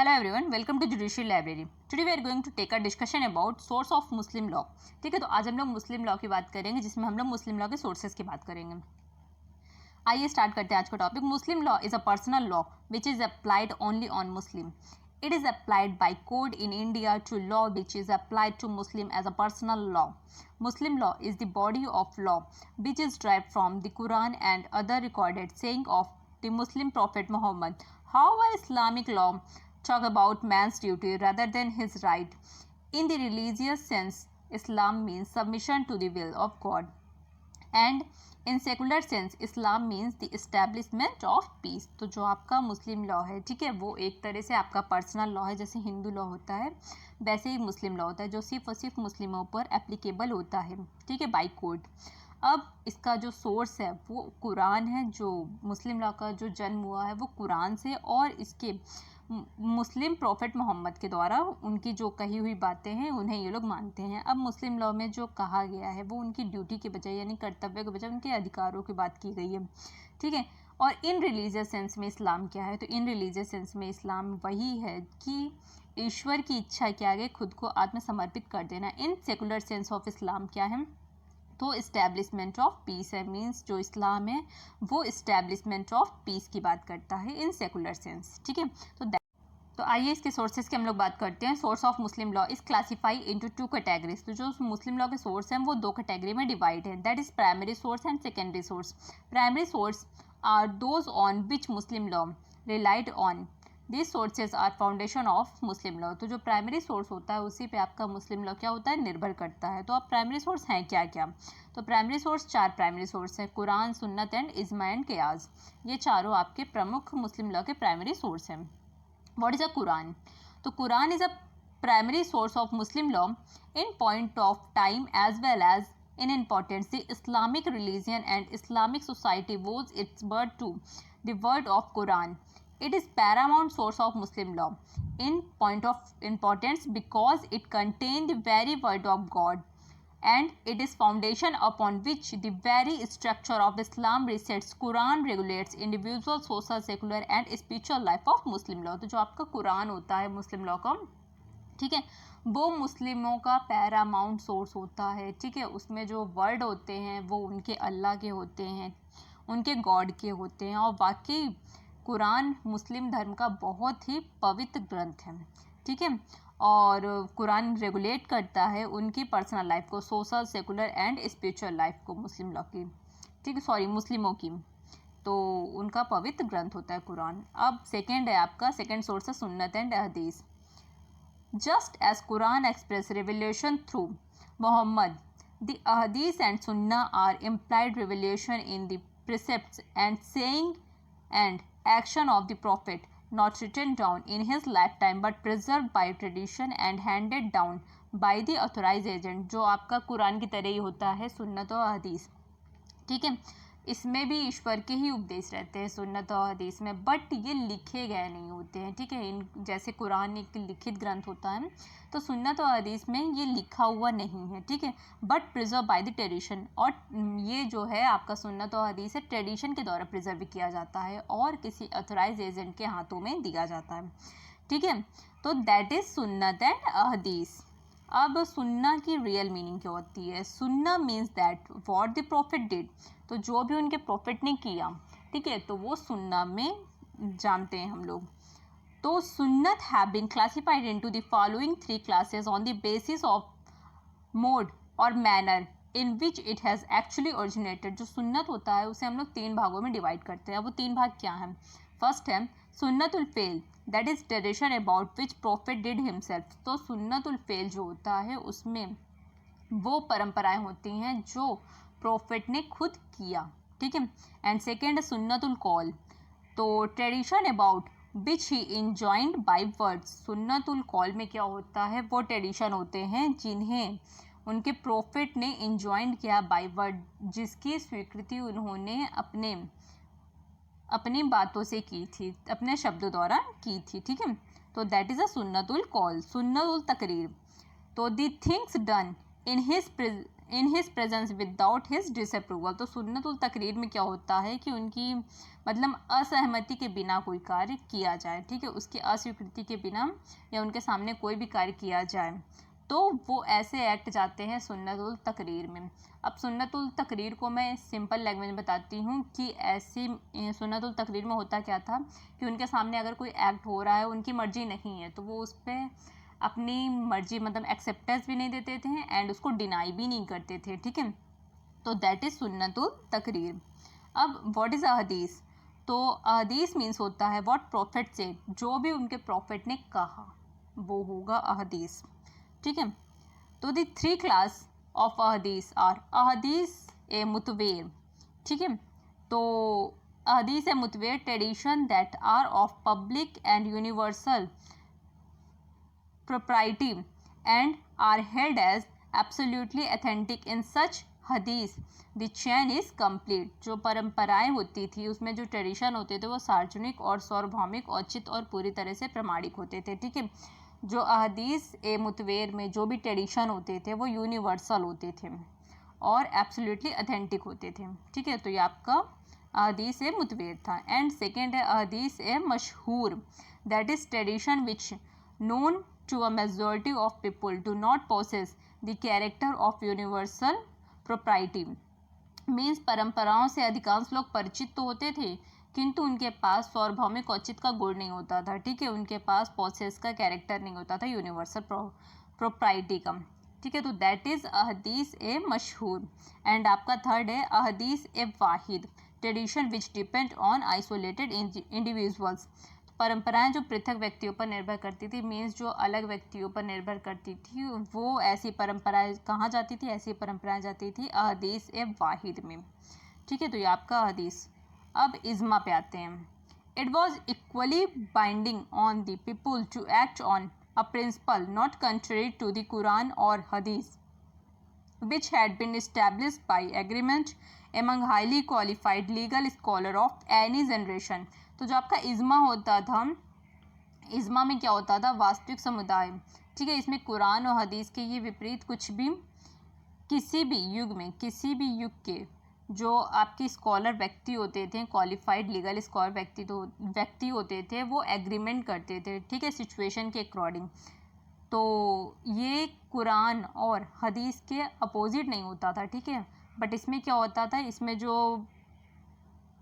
Hello everyone, welcome to judicial library. Today we are going to take a discussion about source of Muslim law. ठीक है, तो आज हम लोग मुस्लिम law की बात करेंगे, जिसमें हम लोग मुस्लिम लॉ के सोर्सेज की बात करेंगे। आइए स्टार्ट करते हैं आज का topic. Muslim law is a personal law which is applied only on Muslim. It is applied by code in India to law which is applied to Muslim as a personal law. Muslim law is the body of law which is derived from the Quran and other recorded saying of the Muslim Prophet Muhammad. However, Islamic law talk about man's duty rather than his right. In the religious sense, Islam means submission to the will of God. And in secular sense Islam means the establishment of peace. तो जो आपका मुस्लिम law है, ठीक है, वो एक तरह से आपका पर्सनल लॉ है। जैसे हिंदू लॉ होता है वैसे ही मुस्लिम लॉ होता है, जो सिर्फ और सिर्फ मुस्लिमों पर एप्लीकेबल होता है, ठीक है, बाय कोड। अब इसका जो सोर्स है वो कुरान है। जो मुस्लिम लॉ का जो जन्म हुआ है वो कुरान से, और इसके मुस्लिम प्रॉफिट मोहम्मद के द्वारा उनकी जो कही हुई बातें हैं उन्हें ये लोग मानते हैं। अब मुस्लिम लॉ में जो कहा गया है वो उनकी ड्यूटी के बजाय यानी कर्तव्य के बजाय उनके अधिकारों की बात की गई है, ठीक है। और इन रिलीजियस सेंस में इस्लाम क्या है? तो इन रिलीजियस सेंस में इस्लाम वही है कि ईश्वर की इच्छा के आगे खुद को आत्मसमर्पित कर देना। इन सेकुलर सेंस ऑफ इस्लाम क्या है? तो इस्टेब्लिशमेंट ऑफ पीस है। मीन्स जो इस्लाम है वो इस्टेब्लिशमेंट ऑफ पीस की बात करता है इन सेकुलर सेंस, ठीक है। तो आइए इसके सोर्सेज की हम लोग बात करते हैं। Source of Muslim law is classify into two categories. तो जो मुस्लिम लॉ के सोर्स हैं वो दो कैटेगरी में डिवाइड है, that is primary source and secondary source. Primary source are those on which Muslim law relied on. This sources are foundation of Muslim law. तो जो प्राइमरी सोर्स होता है उसी पे आपका मुस्लिम लॉ क्या होता है? निर्भर करता है। तो अब प्राइमरी सोर्स हैं क्या क्या? तो प्राइमरी सोर्स चार प्राइमरी सोर्स है, कुरान, सुन्नत एंड इजमा एंड क़ियास। ये चारों आपके प्रमुख मुस्लिम लॉ के प्राइमरी सोर्स हैं। What is a Quran? तो Quran is a primary source of Muslim law in point of time as well as in importance. The Islamic religion and Islamic society owes its birth to the word of Quran. It is paramount source of Muslim law in point of importance because it contains the very word of God, and it is foundation upon which the very structure of Islam rests. Quran regulates individual, social, secular and spiritual life of Muslim law. तो जो आपका कुरान होता है मुस्लिम law का, ठीक है, वो मुस्लिमों का पैरामाउंट सोर्स होता है, ठीक है। उसमें जो वर्ड होते हैं वो उनके अल्लाह के होते हैं, उनके गॉड के होते हैं, और वाकई कुरान मुस्लिम धर्म का बहुत ही पवित्र ग्रंथ है, ठीक है। और कुरान रेगुलेट करता है उनकी पर्सनल लाइफ को, social, secular and spiritual life को मुस्लिम लॉ की, ठीक है, सॉरी मुस्लिमों की। तो उनका पवित्र ग्रंथ होता है कुरान। अब सेकेंड है आपका, सेकेंड सोर्स है सुन्नत and hadith. Just as Quran express revelation through Mohammed, the hadith and sunnah are implied revelation in the precepts and saying and action of the prophet, not written down in his lifetime but preserved by tradition and handed down by the authorized agent। जो आपका कुरान की तरह ही होता है सुन्नत और हदीस, ठीक है। इसमें भी ईश्वर के ही उपदेश रहते हैं सुन्नत और हदीस में, बट ये लिखे गए नहीं होते हैं, ठीक है। इन जैसे कुरान एक लिखित ग्रंथ होता है, तो सुन्नत और हदीस में ये लिखा हुआ नहीं है, ठीक है, but preserve by the tradition. और ये जो है आपका सुन्नत और हदीस है ट्रेडिशन के द्वारा प्रिजर्व किया जाता है और किसी अथोराइज एजेंट के हाथों में दिया जाता है, ठीक है। तो दैट इज सुन्नत एंड हदीस। अब सुन्ना की रियल मीनिंग क्या होती है? सुन्ना means that what the profit did. तो जो भी उनके प्रॉफिट ने किया, ठीक है, तो वो सुन्ना में जानते हैं हम लोग। तो सुन्नत have been classified into the following three classes on the basis of mode और manner in which it has actually originated. जो सुन्नत होता है उसे हम लोग तीन भागों में डिवाइड करते हैं। वो तीन भाग क्या हैं? फर्स्ट है सुन्नतुल फेल, that is tradition about which prophet did himself. तो सुन्नतुल फेल जो होता है उसमें वो परंपराएं होती हैं जो प्रॉफिट ने खुद किया, ठीक है। एंड सेकेंड है सुन्नतुल कॉल, तो tradition about which he enjoined by words. सुन्नतुल कॉल में क्या होता है? वो ट्रेडिशन होते हैं जिन्हें उनके प्रॉफिट ने इंजॉइंड किया बाय वर्ड, जिसकी स्वीकृति उन्होंने अपनी बातों से की थी, अपने शब्दों द्वारा की थी, ठीक है। तो दैट इज़ अ सुन्नतुल कॉल। सुन्नतुल तकरीर, तो the things done in in his presence without his disapproval. तो सुन्नतुल तकरीर में क्या होता है कि उनकी मतलब असहमति के बिना कोई कार्य किया जाए, ठीक है, उसकी अस्वीकृति के बिना या उनके सामने कोई भी कार्य किया जाए तो वो ऐसे एक्ट जाते हैं सुन्नतुल तकरीर में। अब सुन्नतुल तकरीर को मैं सिंपल लैंग्वेज में बताती हूँ कि ऐसी सुन्नतुल तकरीर में होता क्या था कि उनके सामने अगर कोई एक्ट हो रहा है, उनकी मर्जी नहीं है, तो वो उस पर अपनी मर्जी मतलब एक्सेप्टेंस भी नहीं देते थे एंड उसको डिनाई भी नहीं करते थे, ठीक है। तो दैट इज़ सुन्नतुल तकरीर। अब व्हाट इज़ अहदीस? तो अहदीस मीन्स होता है व्हाट प्रॉफिट से, जो भी उनके प्रॉफिट ने कहा वो होगा अहदीस, ठीक है। तो द थ्री क्लास ऑफ अहदीस आर अहदीस ए मुतवेर, ठीक है। तो अहदीस ए मुतवेर tradition that are of public and universal propriety and are held as absolutely authentic in such हदीस द चैन इज़ complete। जो परंपराएं होती थी उसमें जो ट्रेडिशन होते थे वो सार्वजनिक और सार्वभौमिक औचित और पूरी तरह से प्रमाणिक होते थे, ठीक है। जो अहदीस ए मुतवेर में जो भी ट्रेडिशन होते थे वो यूनिवर्सल होते थे और एब्सोल्युटली अथेंटिक होते थे, ठीक है। तो ये आपका अहदीस ए मुतवेर था। एंड सेकेंड है अहदीस ए मशहूर, that is tradition which known to a majority of people do not possess the character of universal propriety। Means परंपराओं से अधिकांश लोग परिचित तो होते थे किंतु उनके पास सार्वभौमिक औचित्य का गुण नहीं होता था, ठीक है, उनके पास पोसेस का कैरेक्टर नहीं होता था यूनिवर्सल प्रोप्राइटी का, ठीक है। तो दैट इज़ अहदीस ए मशहूर। एंड आपका थर्ड है अहदीस ए वाहिद, tradition which depend on isolated individuals. परंपराएं जो पृथक व्यक्तियों पर निर्भर करती थी, मीन्स जो अलग व्यक्तियों पर निर्भर करती थी, वो ऐसी परंपराएं कहाँ जाती थी? ऐसी परंपराएं जाती थी अहदीस ए वाहिद में, ठीक है। तो ये आपका अहदीस। अब इज्मा पे आते हैं। It was equally binding on the people to act on a principle not contrary to the Quran और हदीस which had been established by agreement among highly qualified legal scholar of any generation। तो जो आपका इज्मा होता था, इज्मा में क्या होता था? वास्तविक समुदाय, ठीक है, इसमें कुरान और हदीस के ये विपरीत कुछ भी किसी भी युग में, किसी भी युग के जो आपके स्कॉलर व्यक्ति होते थे, क्वालिफाइड लीगल स्कॉलर व्यक्ति होते थे, वो एग्रीमेंट करते थे, ठीक है, सिचुएशन के अकॉर्डिंग। तो ये कुरान और हदीस के अपोजिट नहीं होता था, ठीक है। बट इसमें क्या होता था? इसमें जो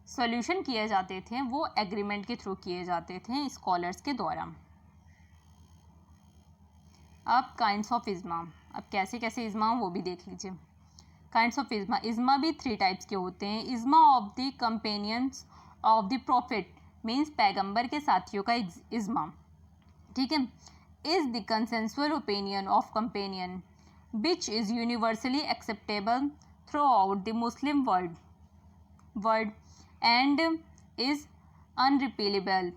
सॉल्यूशन किए जाते थे वो एग्रीमेंट के थ्रू किए जाते थे स्कॉलर्स के द्वारा। अब काइंड्स ऑफ इज्मा, अब कैसे कैसे इज्मा वो भी देख लीजिए। काइंड्स ऑफ इज्मा, इज्मा भी 3 टाइप्स के होते हैं। इज्मा of the companions of the prophet, means पैगंबर के साथियों का इज्मा, ठीक है, is the consensual opinion of companion which is universally acceptable throughout the Muslim world and is unrepealable।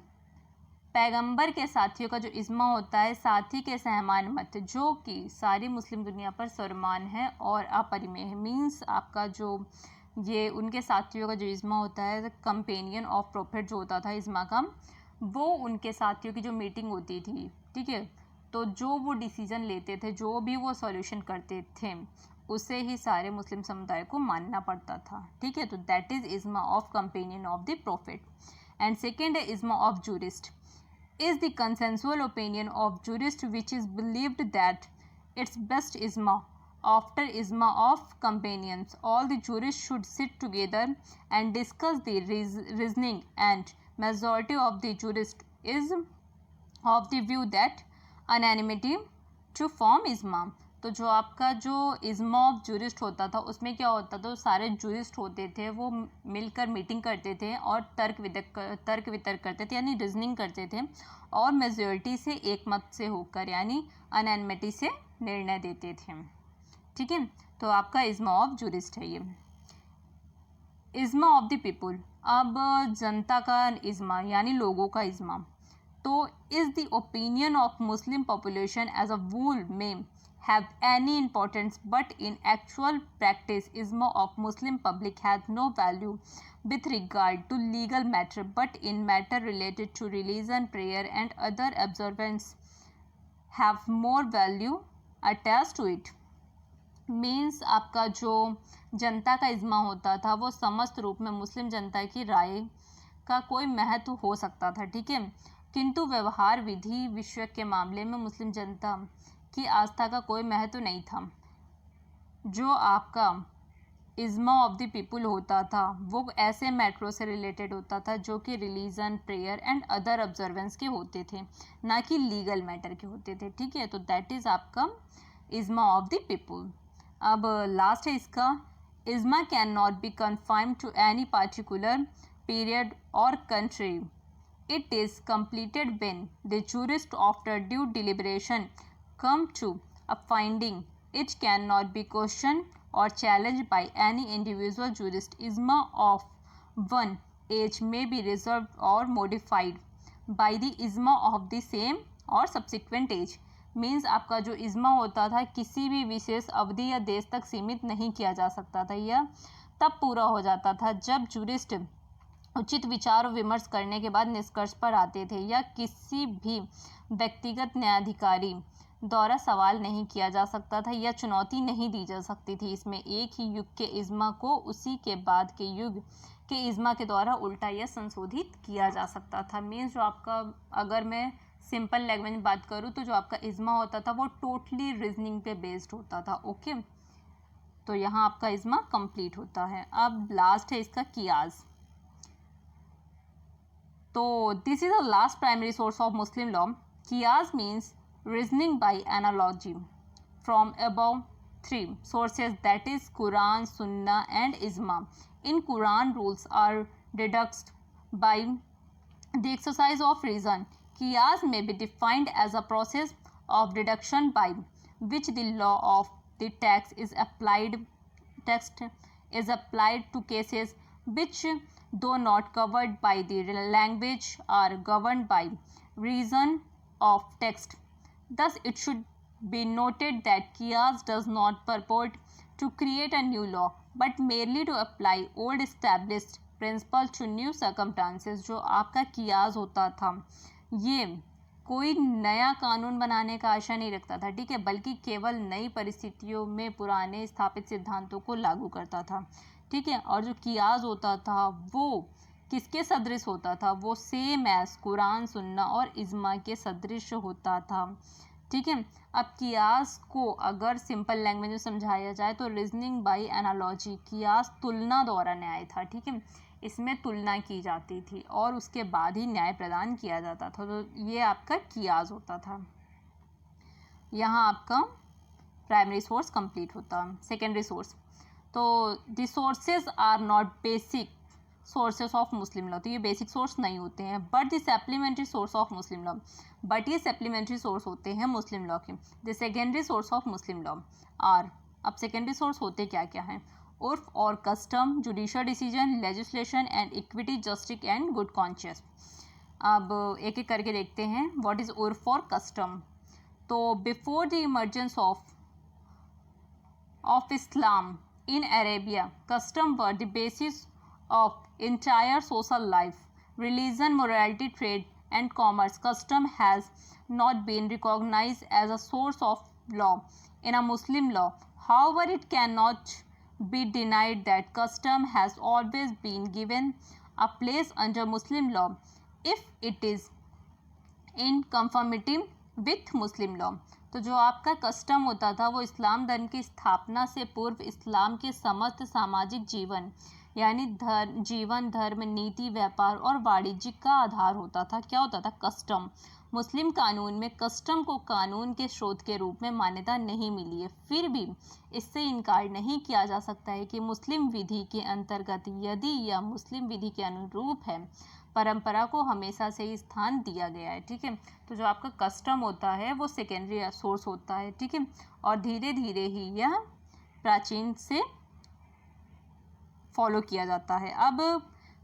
पैगंबर के साथियों का जो इज्मा होता है, साथी के सहमान मत, जो कि सारी मुस्लिम दुनिया पर सर्वमान्य है और अपरिमेय है। मीन्स आपका जो ये उनके साथियों का जो इज्मा होता है, कंपेनियन ऑफ प्रॉफिट जो होता था इज्मा का, वो उनके साथियों की जो मीटिंग होती थी, ठीक है, तो जो वो डिसीजन लेते थे, जो भी वो सॉल्यूशन करते थे, उसे ही सारे मुस्लिम समुदाय को मानना पड़ता था, ठीक है। तो दैट इज इज्मा of companion of the prophet. And second है इज्मा of jurist, is the consensual opinion of jurist which is believed that its best isma after isma of companions। All the jurists should sit together and discuss the reasoning, and majority of the jurists is of the view that unanimity to form isma। तो जो आपका जो इज्मा of jurist होता था उसमें क्या होता था? सारे जूरिस्ट होते थे वो मिलकर मीटिंग करते थे और तर्क वितर्क करते थे, यानी रीजनिंग करते थे, और मेजॉरिटी से एक मत से होकर यानी अनैनिमिटी से निर्णय देते थे, ठीक है। तो आपका इज्मा ऑफ जूरिस्ट है ये। इज्मा ऑफ द पीपुल, अब जनता का इज्मा यानी लोगों का इज्मा। तो is the opinion of Muslim population as a whole में have any importance, but in actual practice isma of Muslim public has no value with regard to legal matter, but in matter related to religion, prayer and other observance have more value attached to it। Means आपका जो जनता का इज्मा होता था वो समस्त रूप में मुस्लिम जनता की राय का कोई महत्व हो सकता था, ठीक है, किंतु व्यवहार विधि विषय के मामले में मुस्लिम जनता की आस्था का कोई महत्व नहीं था। जो आपका इज्मा ऑफ द पीपल होता था वो ऐसे मैटरों से रिलेटेड होता था जो कि religion, prayer and other observance के होते थे, ना कि लीगल मैटर के होते थे, ठीक है। तो दैट इज़ आपका इज्मा ऑफ द पीपल। अब लास्ट है इसका, इज्मा can not be confined to any particular period और country. It is completed when the jurist after due deliberation come to a finding it cannot be questioned or challenged by any individual jurist. Isma of one age may be reserved or modified by the isma of the same or subsequent age. Means आपका जो इज्मा होता था किसी भी विशेष अवधि या देश तक सीमित नहीं किया जा सकता था, यह तब पूरा हो जाता था जब जूरिस्ट उचित विचार और विमर्श करने के बाद निष्कर्ष पर आते थे, या किसी भी व्यक्तिगत न्यायाधिकारी द्वारा सवाल नहीं किया जा सकता था या चुनौती नहीं दी जा सकती थी। इसमें एक ही युग के इज्मा को उसी के बाद के युग के इज्मा के द्वारा उल्टा या संशोधित किया जा सकता था। मीन्स जो आपका, अगर मैं सिंपल लैंग्वेज में बात करूँ तो जो आपका इज्मा होता था वो टोटली रीजनिंग पे बेस्ड होता था, ओके। तो यहाँ आपका इज्मा कंप्लीट होता है। अब लास्ट है इसका कियास। तो this is the last primary source of Muslim law. कियास means reasoning by analogy from above three sources, that is Quran, Sunnah and Ijma. In Quran, rules are deduced by the exercise of reason. Qiyas may be defined as a process of deduction by which the law of the text is applied to cases which, though not covered by the language, are governed by reason of text. Thus, it should be noted that Qiyas does not purport to create a new law, but merely to apply old established principles to new circumstances. जो आपका कियास होता था ये कोई नया कानून बनाने का आशा नहीं रखता था, ठीक है, बल्कि केवल नई परिस्थितियों में पुराने स्थापित सिद्धांतों को लागू करता था, ठीक है। और जो कियास होता था वो किसके सदृश होता था, वो सेम एज कुरान, सुन्ना और इज्मा के सदृश होता था, ठीक है। अब कियास को अगर सिंपल लैंग्वेज में समझाया जाए तो रीजनिंग बाय एनालॉजी, कियास तुलना द्वारा न्याय था, ठीक है। इसमें तुलना की जाती थी और उसके बाद ही न्याय प्रदान किया जाता था, तो ये आपका कियास होता था। यहाँ आपका प्राइमरी सोर्स कंप्लीट होता। सेकेंडरी सोर्स, तो the sources are not basic sources of Muslim law, तो ये बेसिक सोर्स नहीं होते हैं, but the supplementary source of Muslim law, but ये सप्लीमेंट्री सोर्स होते हैं मुस्लिम लॉ के। The secondary source of Muslim law are, अब सेकेंडरी सोर्स होते क्या क्या हैं, उर्फ और custom, judicial decision, legislation and equity, justice and good conscious. अब एक एक करके देखते हैं। व्हाट इज उर्फ और कस्टम? तो before the emergence of Islam in Arabia, custom were the basis of entire social life. Religion, morality, trade, and commerce. Custom has not been recognized as a source of law in a Muslim law. However, it cannot be denied that custom has always been given a place under Muslim law if it is in conformity with Muslim law. तो जो आपका custom होता था वो इस्लाम धर्म की स्थापना से पूर्व इस्लाम के समस्त सामाजिक जीवन यानी जीवन, धर्म, नीति, व्यापार और वाणिज्य का आधार होता था। क्या होता था? कस्टम। मुस्लिम कानून में कस्टम को कानून के स्रोत के रूप में मान्यता नहीं मिली है, फिर भी इससे इनकार नहीं किया जा सकता है कि मुस्लिम विधि के अंतर्गत यदि यह मुस्लिम विधि के अनुरूप है, परंपरा को हमेशा से ही स्थान दिया गया है, ठीक है। तो जो आपका कस्टम होता है वो सेकेंडरी सोर्स होता है, ठीक है, और धीरे धीरे ही यह प्राचीन से फॉलो किया जाता है। अब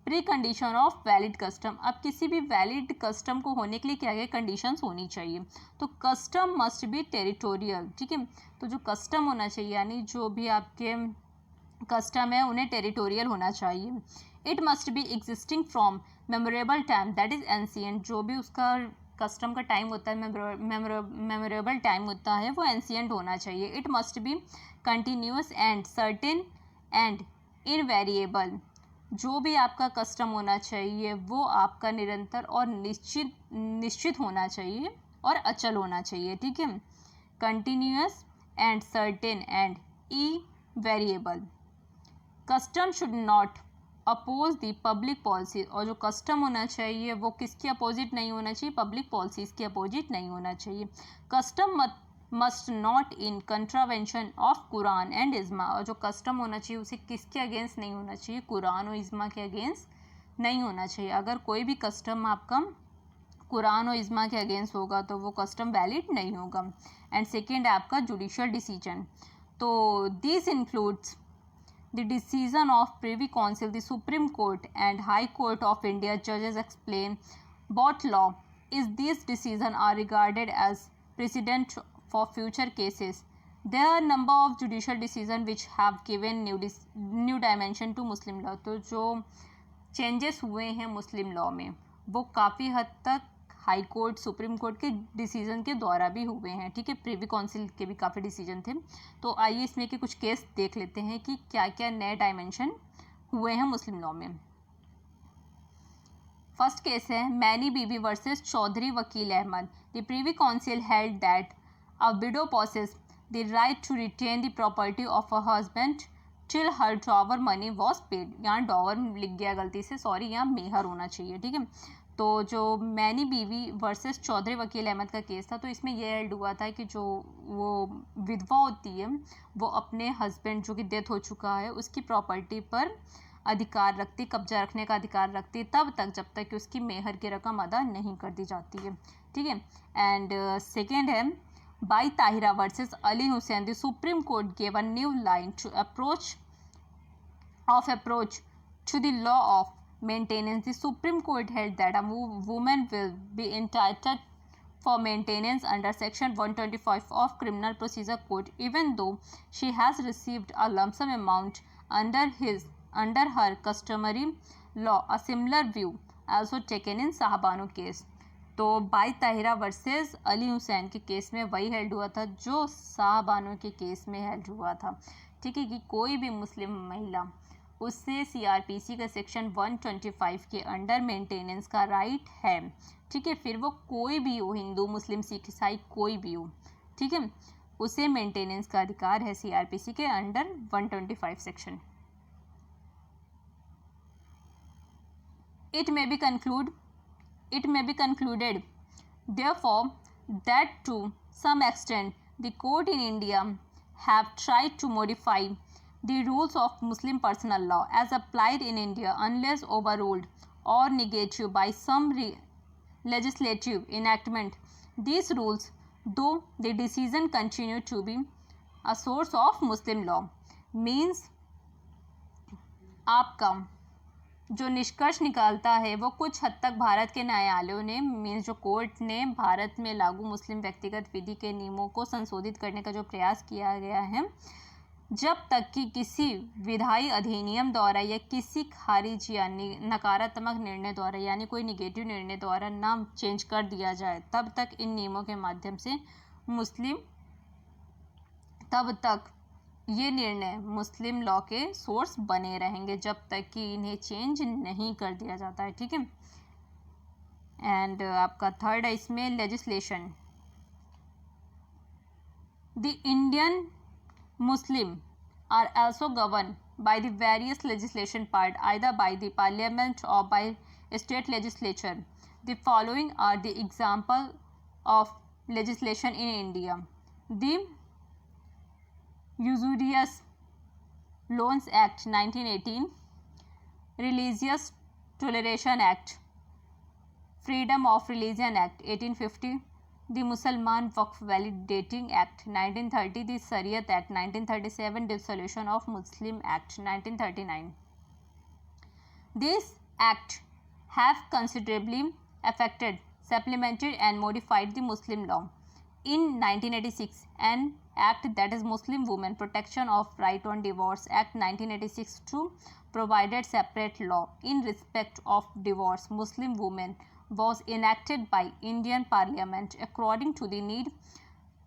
pre condition of valid custom, अब किसी भी वैलिड कस्टम को होने के लिए क्या क्या कंडीशंस होनी चाहिए? तो कस्टम मस्ट बी टेरिटोरियल, ठीक है। तो जो कस्टम होना चाहिए यानी जो भी आपके कस्टम है उन्हें टेरिटोरियल होना चाहिए। It must be existing from memorable time, that is ancient, जो भी उसका कस्टम का टाइम होता है, मेमोरेबल टाइम होता है, वो एंशियंट होना चाहिए. It must be continuous and certain and invariable. जो भी आपका कस्टम होना चाहिए वो आपका निरंतर और निश्चित होना चाहिए और अचल होना चाहिए. ठीक है, continuous and certain and invariable. Custom should not oppose the public policy. और जो कस्टम होना चाहिए वो किसके अपोजिट नहीं होना चाहिए? पब्लिक पॉलिसीज़ के अपोजिट नहीं होना चाहिए. Custom must not in contravention of Quran and इज्मा. और जो कस्टम होना चाहिए उसे किसके अगेंस्ट नहीं होना चाहिए? कुरान और इज्मा के अगेंस्ट नहीं होना चाहिए. अगर कोई भी कस्टम आपका कुरान और इज्मा के अगेंस्ट होगा तो वो कस्टम वैलिड नहीं होगा. एंड सेकेंड है आपका जुडिशियल डिसीजन. तो this includes the decision of Privy Council, the Supreme Court and High Court of India judges explain what law is. These decisions are regarded as precedent for future cases. There are number of judicial decisions which have given new dimension to Muslim law. तो जो changes हुए हैं Muslim law में वो काफ़ी हद तक high court, supreme court के डिसीजन के द्वारा भी हुए हैं. ठीक है, प्रिवी काउंसिल के भी काफ़ी डिसीजन थे. तो आइए इसमें के कुछ केस देख लेते हैं कि क्या क्या नए डायमेंशन हुए हैं मुस्लिम लॉ में. फर्स्ट केस है Maina Bibi versus Chaudhri Vakil Ahmad. The Privy Council held that a widow possess the right to retain the property of a husband till her dower money was paid. यहाँ डॉवर लिख गया गलती से, सॉरी, यहाँ मेहर होना चाहिए. ठीक है, तो जो मैनी बीवी वर्सेस चौधरी वकील अहमद का केस था तो इसमें यह हेल्ड हुआ था कि जो वो विधवा होती है वो अपने हस्बैंड जो कि डेथ हो चुका है उसकी प्रॉपर्टी पर अधिकार रखती, कब्जा रखने का अधिकार रखती तब तक जब तक कि उसकी मेहर की रकम अदा नहीं कर दी जाती है. ठीक है, एंड सेकेंड है Bai Tahira versus Ali Hussain. The Supreme Court gave a new line to approach to the law of maintenance. The Supreme Court held that a woman will be entitled for maintenance under Section 125 of Criminal Procedure Code even though she has received a lump sum amount under her customary law. A similar view also taken in Shah Bano case. तो by Tahira versus Ali Hussain के case में वही held हुआ था जो साहबानो के case में held हुआ था. ठीक है, कि कोई भी मुस्लिम महिला उससे सीआरपीसी का सेक्शन 125 के अंडर मेंटेनेंस का राइट है. ठीक है, फिर वो कोई भी हो, हिंदू, मुस्लिम, सिख, ईसाई, कोई भी हो. ठीक है, उसे मेंटेनेंस का अधिकार है सीआरपीसी के under 125 section. It may be concluded therefore that to some extent the court in India have tried to modify the rules of Muslim personal law as applied in India unless overruled or negated by some legislative enactment. These rules, though the decision continue to be a source of Muslim law, means आपका जो निष्कर्ष निकालता है वो कुछ हद तक भारत के न्यायालयों ने मीन्स जो कोर्ट ने भारत में लागू मुस्लिम व्यक्तिगत विधि के नियमों को संशोधित करने का जो प्रयास किया गया है जब तक कि किसी विधायी अधिनियम द्वारा या किसी खारिज या नकारात्मक निर्णय द्वारा यानी कोई निगेटिव निर्णय द्वारा ना चेंज कर दिया जाए तब तक इन नियमों के माध्यम से तब तक ये निर्णय मुस्लिम लॉ के सोर्स बने रहेंगे जब तक कि इन्हें चेंज नहीं कर दिया जाता है. ठीक है, एंड आपका थर्ड है इसमें legislation. The Indian Muslim are also governed by the various legislation part either by the parliament or by state legislature. The following are the example of legislation in India. The Usurious Loans Act 1918, Religious Toleration Act, Freedom of Religion Act 1850, the Mussalman Waqf Validating Act 1930, the Shariat Act 1937, Dissolution of Muslim Act 1939. These acts have considerably affected, supplemented and modified the Muslim law. In 1986, an act that is Muslim Women Protection of Right on Divorce Act 1986 to provided separate law in respect of divorce. Muslim women was enacted by Indian Parliament according to the need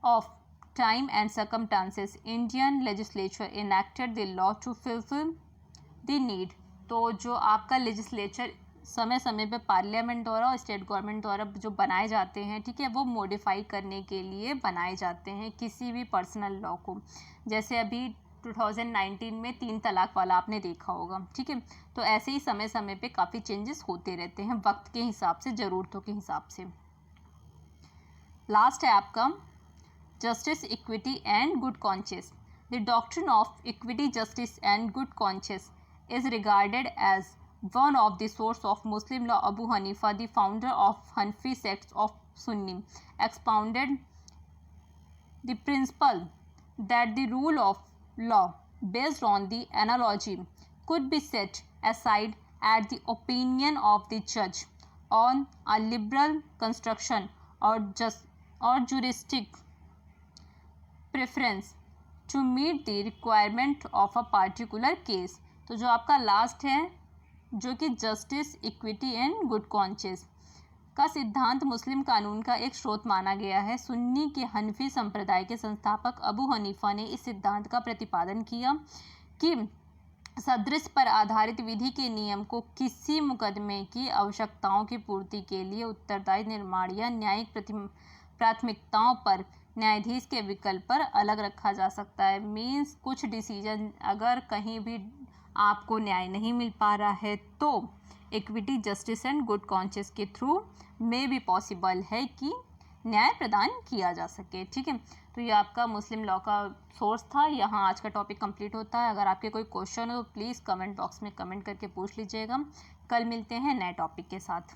of time and circumstances. Indian legislature enacted the law to fulfill the need. तो जो आपका legislature समय समय पे parliament द्वारा और state government द्वारा जो बनाए जाते हैं, ठीक है, वो मॉडिफाई करने के लिए बनाए जाते हैं किसी भी पर्सनल लॉ को। जैसे अभी 2019 में 3 तलाक वाला आपने देखा होगा, ठीक है। तो ऐसे ही समय समय पे काफ़ी चेंजेस होते रहते हैं वक्त के हिसाब से, ज़रूरतों के हिसाब से। लास्ट है आपका justice, equity and good conscious. The doctrine of equity, justice and good conscious is regarded as one of the source of Muslim law. Abu Hanifa, the founder of Hanafi sect of Sunni, expounded the principle that the rule of law based on the analogy could be set aside at the opinion of the judge on a liberal construction or juristic preference to meet the requirement of a particular case. तो जो आपका last है जो कि justice, equity and good conscious का सिद्धांत मुस्लिम कानून का एक स्रोत माना गया है। सुन्नी के हनफी संप्रदाय के संस्थापक अबू हनीफा ने इस सिद्धांत का प्रतिपादन किया कि सदृश पर आधारित विधि के नियम को किसी मुकदमे की आवश्यकताओं की पूर्ति के लिए उत्तरदायी निर्माण या न्यायिक प्राथमिकताओं पर न्यायाधीश के विकल्प पर अलग रखा जा सकता है। मीन्स कुछ डिसीजन अगर कहीं भी आपको न्याय नहीं मिल पा रहा है तो equity, justice and good conscious के थ्रू में भी पॉसिबल है कि न्याय प्रदान किया जा सके, ठीक है। तो ये आपका मुस्लिम लॉ का सोर्स था। यहाँ आज का टॉपिक कंप्लीट होता है। अगर आपके कोई क्वेश्चन हो तो प्लीज़ कमेंट बॉक्स में कमेंट करके पूछ लीजिएगा। कल मिलते हैं नए टॉपिक के साथ।